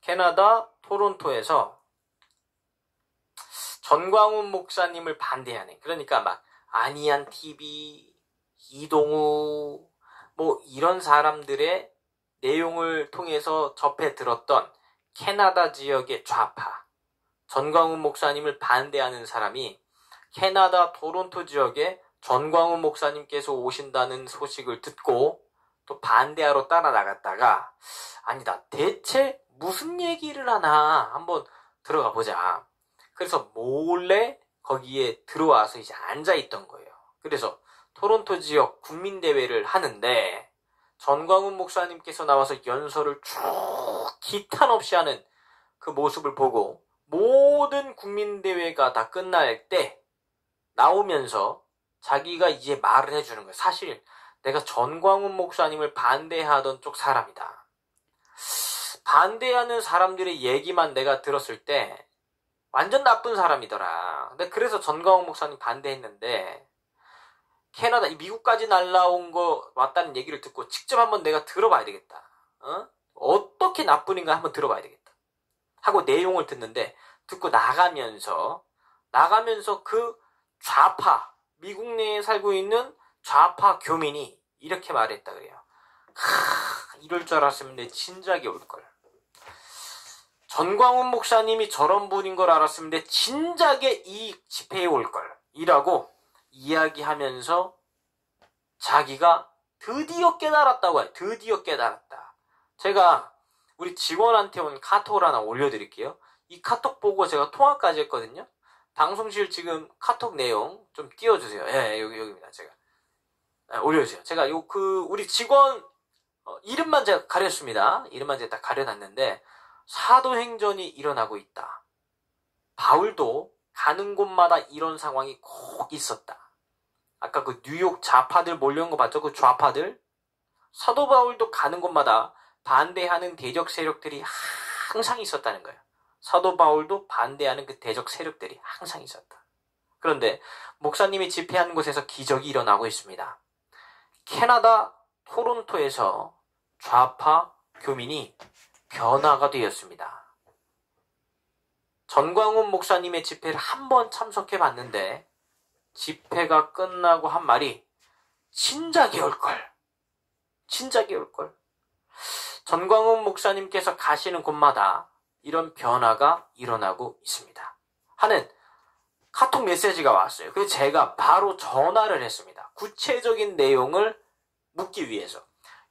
캐나다 토론토에서 전광훈 목사님을 반대하는, 그러니까 막 안희안 TV, 이동우 뭐 이런 사람들의 내용을 통해서 접해 들었던 캐나다 지역의 좌파, 전광훈 목사님을 반대하는 사람이 캐나다 토론토 지역에 전광훈 목사님께서 오신다는 소식을 듣고 또 반대하러 따라 나갔다가, 아니다, 대체 무슨 얘기를 하나 한번 들어가 보자. 그래서 몰래 거기에 들어와서 이제 앉아있던 거예요. 그래서 토론토 지역 국민대회를 하는데 전광훈 목사님께서 나와서 연설을 쭉 기탄 없이 하는 그 모습을 보고 모든 국민대회가 다 끝날 때 나오면서 자기가 이제 말을 해주는 거예요. 사실 내가 전광훈 목사님을 반대하던 쪽 사람이다. 반대하는 사람들의 얘기만 내가 들었을 때 완전 나쁜 사람이더라. 근데 그래서 전광훈 목사님 반대했는데 캐나다, 미국까지 날라온 거 왔다는 얘기를 듣고 직접 한번 내가 들어봐야 되겠다. 어떻게 나쁜인가 한번 들어봐야 되겠다. 하고 내용을 듣는데, 듣고 나가면서 그 좌파, 미국 내에 살고 있는 좌파 교민이 이렇게 말했다 그래요. 이럴 줄 알았으면 내 진작에 올걸. 전광훈 목사님이 저런 분인 걸 알았으면 내 진작에 이 집회에 올걸. 이라고 이야기하면서 자기가 드디어 깨달았다고 해요. 드디어 깨달았다. 제가 우리 직원한테 온 카톡을 하나 올려드릴게요. 이 카톡 보고 제가 통화까지 했거든요. 방송실 지금 카톡 내용 좀 띄워주세요. 예, 여기입니다. 제가. 올려주세요. 제가 우리 직원, 이름만 제가 가렸습니다. 이름만 제가 딱 가려놨는데, 사도행전이 일어나고 있다. 바울도 가는 곳마다 이런 상황이 꼭 있었다. 아까 그 뉴욕 좌파들 몰려온 거 봤죠? 그 좌파들? 사도 바울도 가는 곳마다 반대하는 대적 세력들이 항상 있었다는 거예요. 사도 바울도 반대하는 그 대적 세력들이 항상 있었다. 그런데 목사님이 집회하는 곳에서 기적이 일어나고 있습니다. 캐나다 토론토에서 좌파 교민이 변화가 되었습니다. 전광훈 목사님의 집회를 한번 참석해 봤는데 집회가 끝나고 한 말이 진작에 올걸. 진작에 올걸. 전광훈 목사님께서 가시는 곳마다 이런 변화가 일어나고 있습니다. 하는 카톡 메시지가 왔어요. 그래서 제가 바로 전화를 했습니다. 구체적인 내용을 묻기 위해서.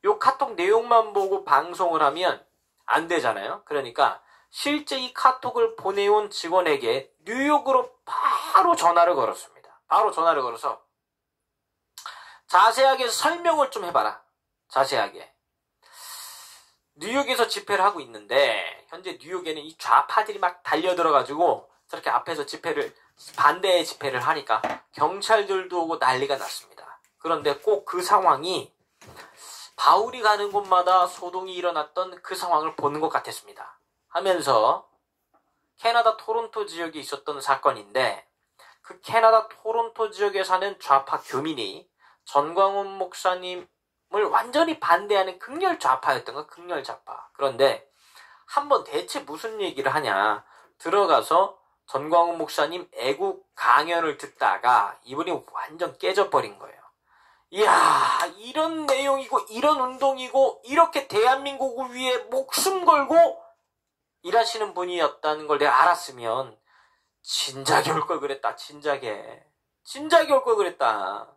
요 카톡 내용만 보고 방송을 하면 안 되잖아요. 그러니까 실제 이 카톡을 보내온 직원에게 뉴욕으로 바로 전화를 걸었습니다. 바로 전화를 걸어서 자세하게 설명을 좀 해봐라. 자세하게. 뉴욕에서 집회를 하고 있는데 현재 뉴욕에는 이 좌파들이 막 달려들어가지고 저렇게 앞에서 반대 집회를 하니까 경찰들도 오고 난리가 났습니다. 그런데 꼭 그 상황이 바울이 가는 곳마다 소동이 일어났던 그 상황을 보는 것 같았습니다. 하면서 캐나다 토론토 지역에 있었던 사건인데 그 캐나다 토론토 지역에 사는 좌파 교민이 전광훈 목사님을 완전히 반대하는 극렬 좌파였던 거, 극렬 좌파. 그런데 한번 대체 무슨 얘기를 하냐 들어가서 전광훈 목사님 애국 강연을 듣다가 이분이 완전 깨져버린 거예요. 이야, 이런 내용이고 이런 운동이고 이렇게 대한민국을 위해 목숨 걸고 일하시는 분이었다는 걸 내가 알았으면 진작에 올 걸 그랬다. 진작에 올 걸 그랬다.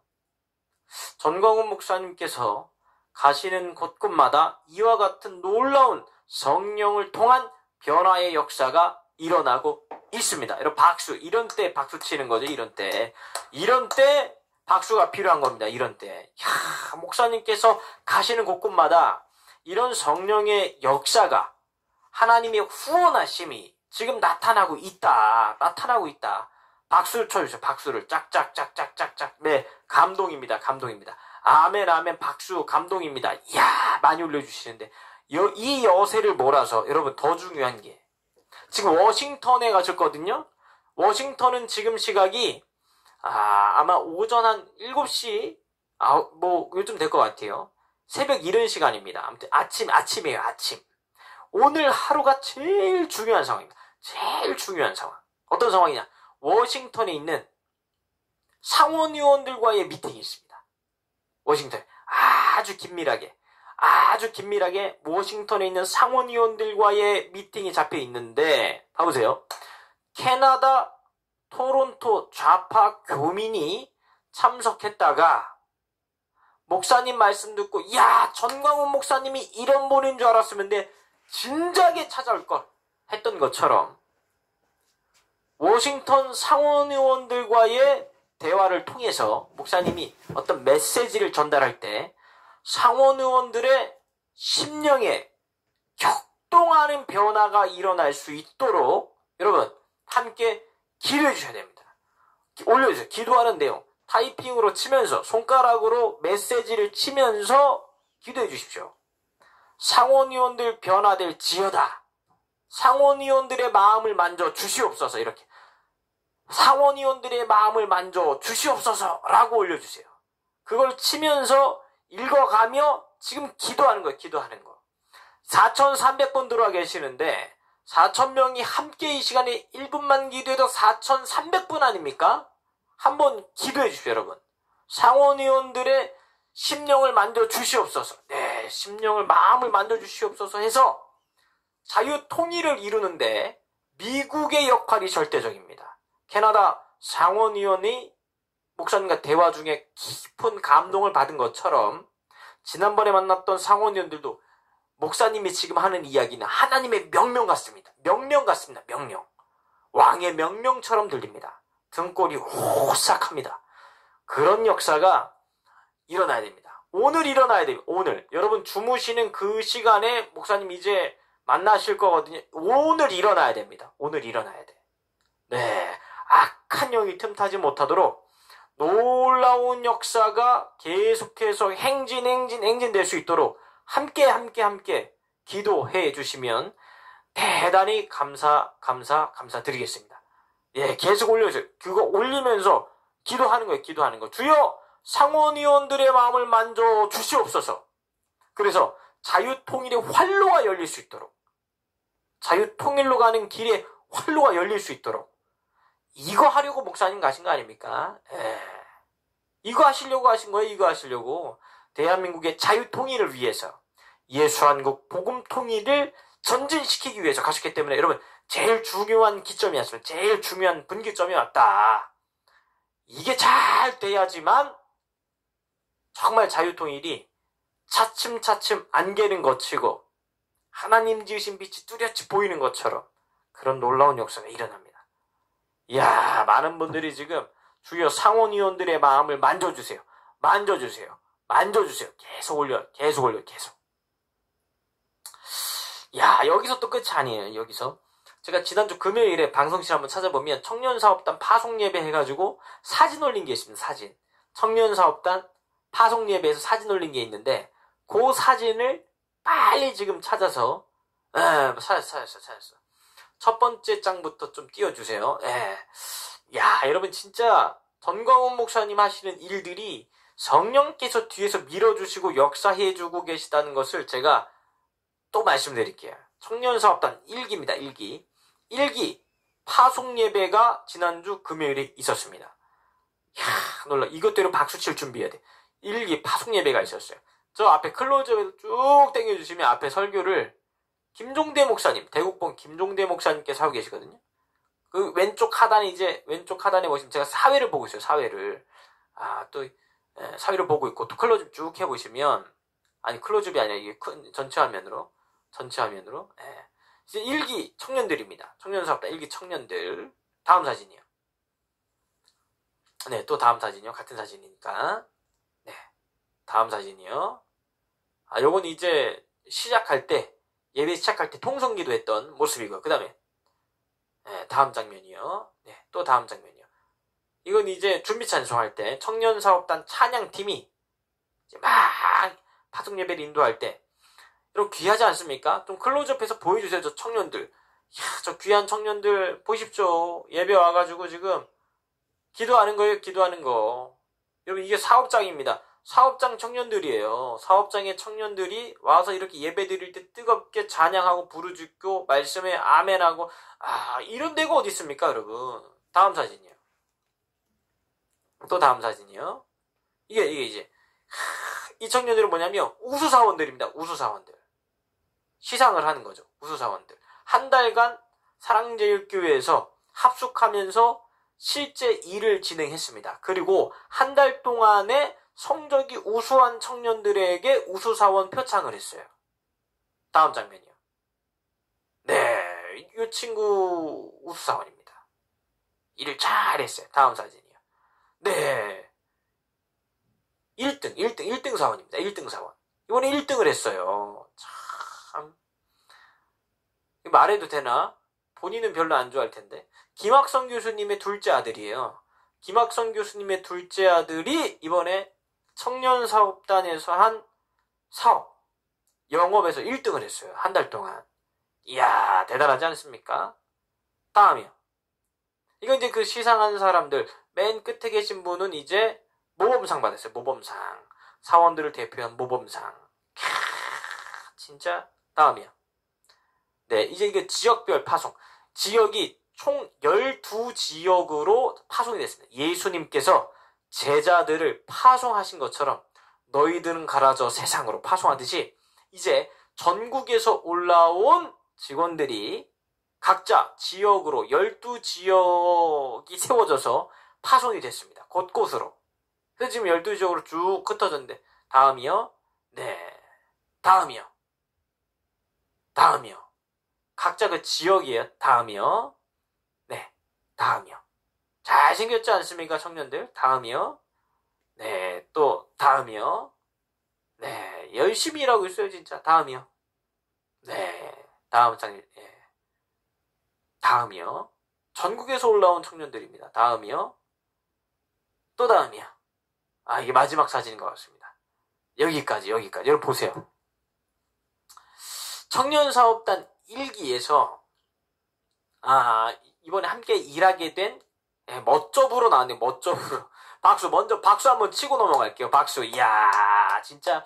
전광훈 목사님께서 가시는 곳곳마다 이와 같은 놀라운 성령을 통한 변화의 역사가 일어나고 있습니다. 여러분 박수, 이런 때 박수 치는 거죠. 이런 때 박수가 필요한 겁니다. 이런 때. 목사님께서 가시는 곳곳마다 이런 성령의 역사가, 하나님의 후원하심이 지금 나타나고 있다. 박수를 쳐주세요. 박수를 짝짝짝짝짝짝. 네, 감동입니다. 아멘, 아멘, 박수, 감동입니다. 이야, 많이 올려주시는데 이 여세를 몰아서 여러분 더 중요한 게 지금 워싱턴에 가셨거든요. 워싱턴은 지금 시각이 아마 오전 한 7시 뭐 요즘 될 것 같아요. 새벽 이른 시간입니다. 아무튼 아침이에요. 아침. 오늘 하루가 제일 중요한 상황입니다. 제일 중요한 상황. 어떤 상황이냐? 워싱턴에 있는 상원의원들과의 미팅이 있습니다. 워싱턴. 아주 긴밀하게 워싱턴에 있는 상원의원들과의 미팅이 잡혀 있는데, 봐보세요. 캐나다 토론토 좌파 교민이 참석했다가 목사님 말씀 듣고, 야, 전광훈 목사님이 이런 분인 줄 알았으면 내 진작에 찾아올 걸 했던 것처럼 워싱턴 상원의원들과의 대화를 통해서 목사님이 어떤 메시지를 전달할 때 상원의원들의 심령에 격동하는 변화가 일어날 수 있도록 여러분 함께 기도해 주셔야 됩니다. 올려주세요. 기도하는 내용 타이핑으로 치면서 손가락으로 메시지를 치면서 기도해 주십시오. 상원의원들 변화될 지어다. 상원의원들의 마음을 만져 주시옵소서. 이렇게 상원의원들의 마음을 만져 주시옵소서 라고 올려주세요. 그걸 치면서 읽어가며 지금 기도하는 거예요. 기도하는 거. 4,300분 들어와 계시는데 4,000명이 함께 이 시간에 1분만 기도해도 4,300분 아닙니까? 한번 기도해 주십시오. 여러분. 상원의원들의 심령을 만져 주시옵소서. 네, 심령을 마음을 만져 주시옵소서 해서 자유통일을 이루는데 미국의 역할이 절대적입니다. 캐나다 상원의원이 목사님과 대화 중에 깊은 감동을 받은 것처럼 지난번에 만났던 상원의원들도 목사님이 지금 하는 이야기는 하나님의 명령 같습니다. 명령 같습니다. 명령. 왕의 명령처럼 들립니다. 등골이 오싹합니다. 그런 역사가 일어나야 됩니다. 오늘 일어나야 됩니다. 오늘. 여러분 주무시는 그 시간에 목사님 이제 만나실 거거든요. 오늘 일어나야 됩니다. 오늘 일어나야 돼. 네. 악한 영이 틈타지 못하도록 놀라운 역사가 계속해서 행진될 수 있도록 함께 기도해 주시면 대단히 감사드리겠습니다. 예, 계속 올려주세요. 그거 올리면서 기도하는 거예요. 기도하는 거. 주여 상원의원들의 마음을 만져 주시옵소서. 그래서 자유통일의 활로가 열릴 수 있도록 자유통일로 가는 길에 활로가 열릴 수 있도록 이거 하려고 목사님 가신 거 아닙니까? 이거 하시려고 하신 거예요. 이거 하시려고. 대한민국의 자유통일을 위해서 예수한국 복음통일을 전진시키기 위해서 가셨기 때문에 여러분 제일 중요한 기점이었습니다. 제일 중요한 분기점이 왔다. 이게 잘 돼야지만 정말 자유통일이 차츰차츰 안개는 거치고 하나님 지으신 빛이 뚜렷이 보이는 것처럼 그런 놀라운 역사가 일어납니다. 이야, 많은 분들이 지금 주여 상원의원들의 마음을 만져주세요. 계속 올려. 야, 여기서 또 끝이 아니에요. 여기서 제가 지난주 금요일에 방송실 한번 찾아보면 청년사업단 파송예배 해가지고 사진 올린 게 있습니다. 사진. 청년사업단 파송예배에서 사진 올린 게 있는데 그 사진을 빨리 지금 찾아서 찾았어. 첫 번째 장부터 좀 띄워주세요. 야, 여러분 진짜 전광훈 목사님 하시는 일들이 성령께서 뒤에서 밀어주시고 역사해주고 계시다는 것을 제가 또 말씀드릴게요. 청년사업단 1기입니다. 1기 파송예배가 지난주 금요일에 있었습니다. 이야, 놀라. 이것대로 박수칠 준비해야 돼. 1기 파송예배가 있었어요. 저 앞에 클로즈업에서 쭉 당겨주시면 앞에 설교를 김종대 목사님, 대국본 김종대 목사님께서 하고 계시거든요. 그 왼쪽 하단에 보시면 제가 사회를 보고 있어요. 사회를. 사회를 보고 있고 또 클로즈업 쭉 해보시면 클로즈업이 아니라 이게 전체 화면으로 이제 1기 청년들입니다. 청년사업단 1기 청년들. 다음 사진이요. 네, 또 다음 사진이요. 같은 사진이니까. 네, 다음 사진이요. 요건 이제 예배 시작할 때 통성기도 했던 모습이고요. 그 다음에 다음 장면이요. 네, 또 다음 장면이요. 이건 이제 준비 찬송할 때 청년사업단 찬양팀이 이제 막 파송예배를 인도할 때 여러분 귀하지 않습니까? 좀 클로즈업해서 보여주세요. 저 청년들. 이야, 저 귀한 청년들 보십시오. 예배 와가지고 지금 기도하는 거예요. 기도하는 거. 여러분 이게 사업장입니다. 사업장 청년들이에요. 사업장의 청년들이 와서 이렇게 예배 드릴 때 뜨겁게 찬양하고 부르짖고 말씀에 아멘하고 이런 데가 어디 있습니까, 여러분? 다음 사진이요. 또 다음 사진이요. 이게 이제 이 청년들은 뭐냐면 우수사원들입니다. 우수사원들. 시상을 하는 거죠. 우수사원들. 한 달간 사랑제일교회에서 합숙하면서 실제 일을 진행했습니다. 그리고 한 달 동안에 성적이 우수한 청년들에게 우수사원 표창을 했어요. 다음 장면이요. 네, 이 친구 우수사원입니다. 일을 잘했어요. 다음 사진이요. 네, 1등 사원입니다. 1등 사원. 이번에 1등을 했어요. 참, 말해도 되나? 본인은 별로 안 좋아할 텐데. 김학성 교수님의 둘째 아들이에요. 김학성 교수님의 둘째 아들이 이번에 청년사업단에서 한 사업, 영업에서 1등을 했어요. 한 달 동안. 이야, 대단하지 않습니까? 다음이요. 이거 이제 그 시상한 사람들, 맨 끝에 계신 분은 이제 모범상 받았어요. 모범상. 사원들을 대표한 모범상. 진짜. 다음이요. 네, 이제 이게 지역별 파송. 지역이 총 12지역으로 파송이 됐습니다. 예수님께서 제자들을 파송하신 것처럼 너희들은 가라져 세상으로 파송하듯이 이제 전국에서 올라온 직원들이 각자 지역으로 12지역이 세워져서 파송이 됐습니다. 곳곳으로. 그래서 지금 12지역으로 쭉 흩어졌는데 다음이요. 네. 다음이요. 각자 그 지역이에요. 다음이요. 네. 다음이요. 잘생겼지 않습니까, 청년들? 다음이요. 네. 또 다음이요. 네. 열심히 일하고 있어요, 진짜. 다음이요. 네. 다음 장, 예. 다음이요. 전국에서 올라온 청년들입니다. 다음이요. 또 다음이요. 이게 마지막 사진인 것 같습니다. 여기까지. 여러분 보세요. 청년사업단 1기에서 이번에 함께 일하게 된 멋접으로 나왔네요. 멋접으로. 먼저 박수 한번 치고 넘어갈게요. 박수. 이야, 진짜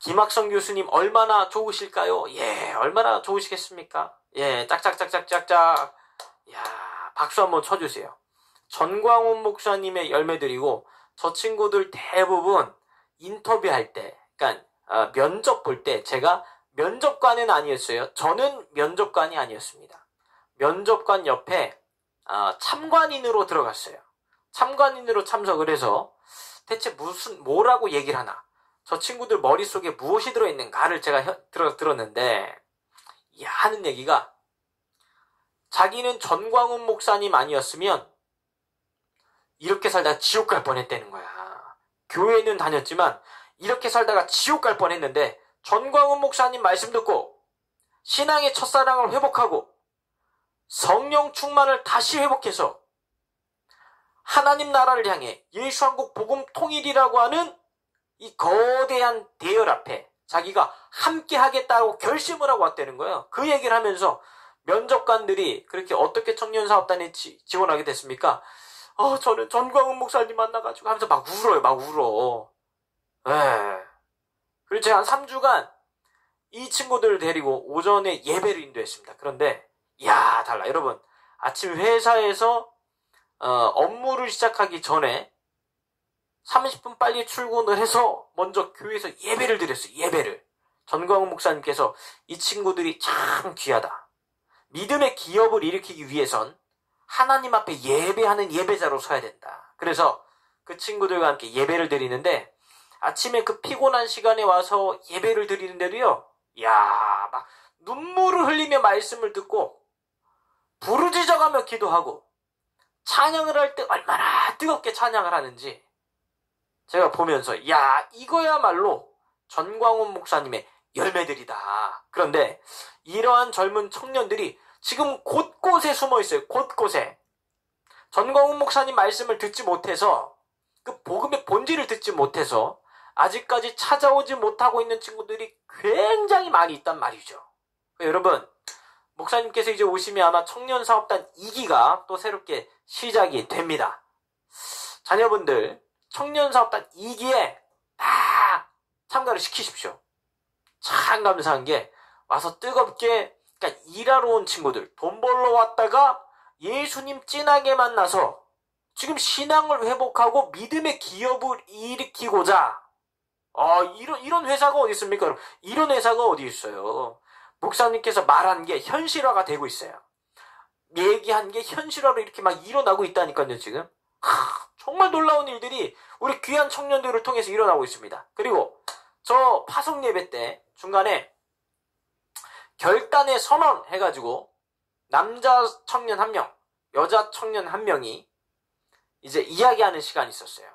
김학성 교수님 얼마나 좋으실까요? 예, 얼마나 좋으시겠습니까? 예, 짝짝짝짝짝짝. 이야, 박수 한번 쳐주세요. 전광훈 목사님의 열매들이고 저 친구들 대부분 인터뷰할 때, 그러니까 면접 볼 때 제가 면접관은 아니었어요. 저는 면접관이 아니었습니다. 면접관 옆에 참관인으로 들어갔어요. 참관인으로 참석을 해서 대체 뭐라고 얘기를 하나, 저 친구들 머릿속에 무엇이 들어있는가를 제가 들었는데 하는 얘기가 자기는 전광훈 목사님 아니었으면 이렇게 살다가 지옥 갈 뻔했다는 거야. 교회는 다녔지만 이렇게 살다가 지옥 갈 뻔했는데 전광훈 목사님 말씀 듣고 신앙의 첫사랑을 회복하고 성령 충만을 다시 회복해서 하나님 나라를 향해 예수 한국 복음 통일이라고 하는 이 거대한 대열 앞에 자기가 함께 하겠다고 결심을 하고 왔다는 거예요. 그 얘기를 하면서 면접관들이 그렇게 어떻게 청년사업단에 지원하게 됐습니까? 저는 전광훈 목사님 만나가지고 하면서 막 울어. 예. 그리고 제가 한 3주간 이 친구들을 데리고 오전에 예배를 인도했습니다. 그런데 달라. 여러분, 아침 회사에서 업무를 시작하기 전에 30분 빨리 출근을 해서 먼저 교회에서 예배를 드렸어요. 예배를. 전광훈 목사님께서 이 친구들이 참 귀하다. 믿음의 기업을 일으키기 위해선 하나님 앞에 예배하는 예배자로 서야 된다. 그래서 그 친구들과 함께 예배를 드리는데 아침에 그 피곤한 시간에 와서 예배를 드리는데도요, 막 눈물을 흘리며 말씀을 듣고 부르짖어가며 기도하고 찬양을 할 때 얼마나 뜨겁게 찬양을 하는지 제가 보면서 이거야말로 전광훈 목사님의 열매들이다. 그런데 이러한 젊은 청년들이 지금 곳곳에 숨어 있어요. 곳곳에. 전광훈 목사님 말씀을 듣지 못해서 그 복음의 본질을 듣지 못해서 아직까지 찾아오지 못하고 있는 친구들이 굉장히 많이 있단 말이죠. 여러분, 목사님께서 이제 오시면 아마 청년사업단 2기가 또 새롭게 시작이 됩니다. 자녀분들, 청년사업단 2기에 다 참가를 시키십시오. 참 감사한 게 와서 뜨겁게 그러니까 일하러 온 친구들, 돈 벌러 왔다가 예수님 진하게 만나서 지금 신앙을 회복하고 믿음의 기업을 일으키고자 이런 회사가 어디 있습니까? 여러분? 이런 회사가 어디 있어요? 목사님께서 말한 게 현실화가 되고 있어요. 얘기한 게 현실화로 이렇게 막 일어나고 있다니까요, 지금. 정말 놀라운 일들이 우리 귀한 청년들을 통해서 일어나고 있습니다. 그리고 저 파송 예배 때 중간에 결단의 선언 해가지고 남자 청년 1명, 여자 청년 1명이 이제 이야기하는 시간이 있었어요.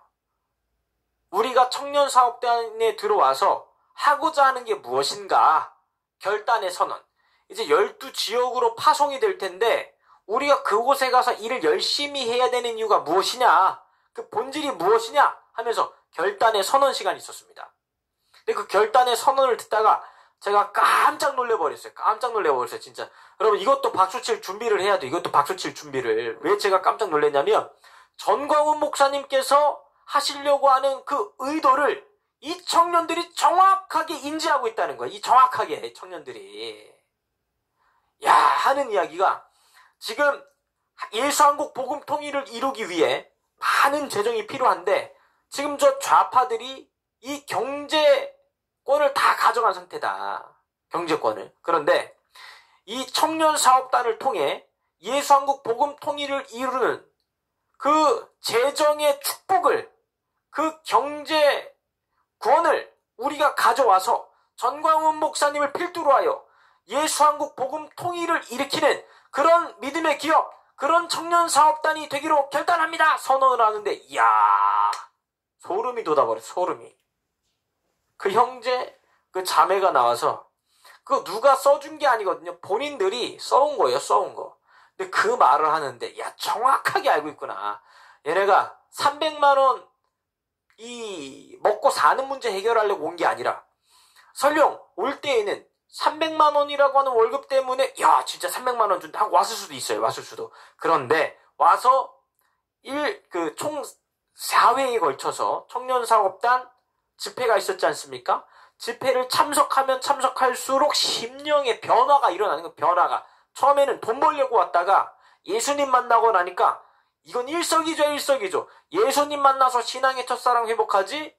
우리가 청년사업단에 들어와서 하고자 하는 게 무엇인가? 결단의 선언. 이제 12지역으로 파송이 될 텐데 우리가 그곳에 가서 일을 열심히 해야 되는 이유가 무엇이냐? 그 본질이 무엇이냐? 하면서 결단의 선언 시간이 있었습니다. 근데 그 결단의 선언을 듣다가 제가 깜짝 놀래버렸어요. 진짜. 여러분, 이것도 박수칠 준비를 해야 돼. 이것도 박수칠 준비를. 왜 제가 깜짝 놀랐냐면, 전광훈 목사님께서 하시려고 하는 그 의도를 이 청년들이 정확하게 인지하고 있다는 거예요. 이 정확하게 청년들이. 야, 하는 이야기가 지금 예수한국 복음 통일을 이루기 위해 많은 재정이 필요한데 지금 저 좌파들이 이 경제권을 다 가져간 상태다. 경제권을. 그런데 이 청년사업단을 통해 예수한국 복음 통일을 이루는 그 재정의 축복을, 그 경제권을 우리가 가져와서 전광훈 목사님을 필두로 하여 예수한국 복음 통일을 일으키는 그런 믿음의 기업, 그런 청년사업단이 되기로 결단합니다. 선언을 하는데 이야, 소름이 돋아버렸어. 소름이. 그 형제, 그 자매가 나와서 그거 누가 써준 게 아니거든요. 본인들이 써온 거예요. 써온 거. 근데 그 말을 하는데 야, 정확하게 알고 있구나. 얘네가 300만 원 이 먹고 사는 문제 해결하려고 온 게 아니라 설령 올 때에는 300만 원이라고 하는 월급 때문에 야, 진짜 300만 원 준다 하고 왔을 수도 있어요. 왔을 수도. 그런데 와서 총 4회에 걸쳐서 청년사업단 집회가 있었지 않습니까? 집회를 참석하면 참석할수록 심령의 변화가 일어나는 거예요. 변화가. 처음에는 돈 벌려고 왔다가 예수님 만나고 나니까 이건 일석이조. 예수님 만나서 신앙의 첫사랑 회복하지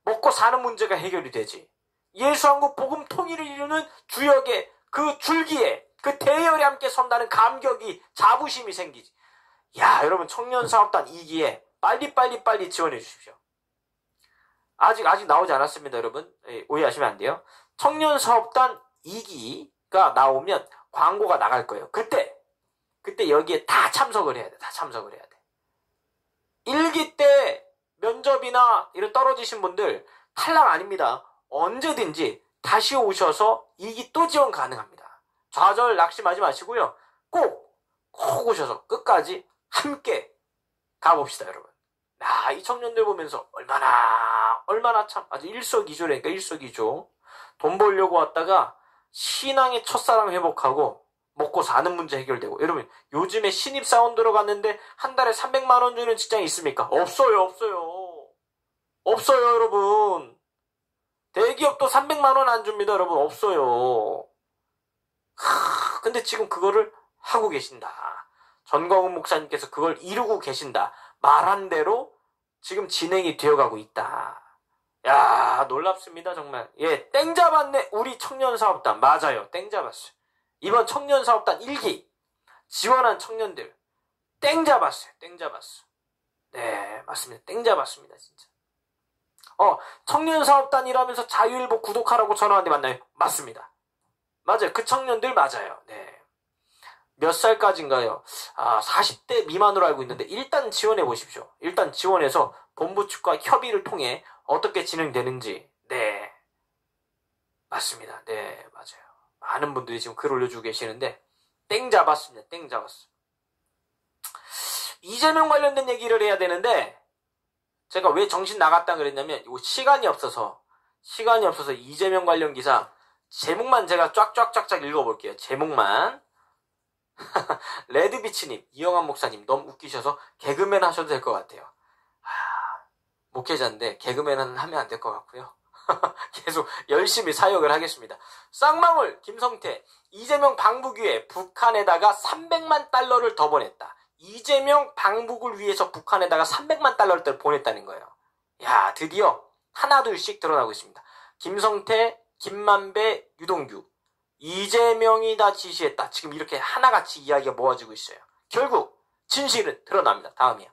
먹고 사는 문제가 해결이 되지. 예수한국 복음 통일을 이루는 주역의 그 줄기에 그 대열에 함께 선다는 감격이, 자부심이 생기지. 야, 여러분, 청년사업단 2기에 빨리 지원해 주십시오. 아직 나오지 않았습니다, 여러분. 오해하시면 안 돼요. 청년사업단 2기가 나오면 광고가 나갈 거예요. 그때 여기에 다 참석을 해야 돼. 1기 때 면접이나 이런 떨어지신 분들 탈락 아닙니다. 언제든지 다시 오셔서 2기 또 지원 가능합니다. 좌절 낙심하지 마시고요. 꼭 오셔서 끝까지 함께 가봅시다, 여러분. 야, 이 청년들 보면서 얼마나 참 아주 일석이조라니까. 일석이조. 돈 벌려고 왔다가 신앙의 첫사랑 회복하고 먹고 사는 문제 해결되고. 여러분, 요즘에 신입사원 들어갔는데 한 달에 300만 원 주는 직장이 있습니까? 없어요. 여러분. 대기업도 300만 원 안 줍니다, 여러분. 없어요. 근데 지금 그거를 하고 계신다. 전광훈 목사님께서 그걸 이루고 계신다. 말한 대로 지금 진행이 되어가고 있다. 야, 놀랍습니다, 정말. 예, 땡 잡았네. 우리 청년사업단. 맞아요. 땡 잡았어요. 이번 청년사업단 1기 지원한 청년들 땡 잡았어요. 네, 맞습니다. 땡 잡았습니다, 진짜. 청년사업단이라면서 자유일보 구독하라고 전화 왔는데 맞나요? 맞습니다. 맞아요. 그 청년들 맞아요. 네. 몇 살까지인가요? 40대 미만으로 알고 있는데 일단 지원해 보십시오. 일단 지원해서 본부 측과 협의를 통해 어떻게 진행되는지. 네. 맞습니다. 네, 맞아요. 많은 분들이 지금 글 올려주고 계시는데 땡 잡았습니다. 땡 잡았어. 이재명 관련된 얘기를 해야 되는데 제가 왜 정신 나갔다 그랬냐면 시간이 없어서 이재명 관련 기사 제목만 제가 쫙쫙쫙쫙 읽어볼게요. 제목만. 레드비치님, 이영환 목사님 너무 웃기셔서 개그맨 하셔도 될 것 같아요. 목회자인데 개그맨은 하면 안 될 것 같고요. 계속 열심히 사역을 하겠습니다. 쌍망울 김성태 이재명 방북 위에 북한에다가 300만 달러를 더 보냈다. 이재명 방북을 위해서 북한에다가 300만 달러를 보냈다는 거예요. 야, 드디어 하나둘씩 드러나고 있습니다. 김성태, 김만배, 유동규, 이재명이 다 지시했다. 지금 이렇게 하나같이 이야기가 모아지고 있어요. 결국 진실은 드러납니다. 다음이요.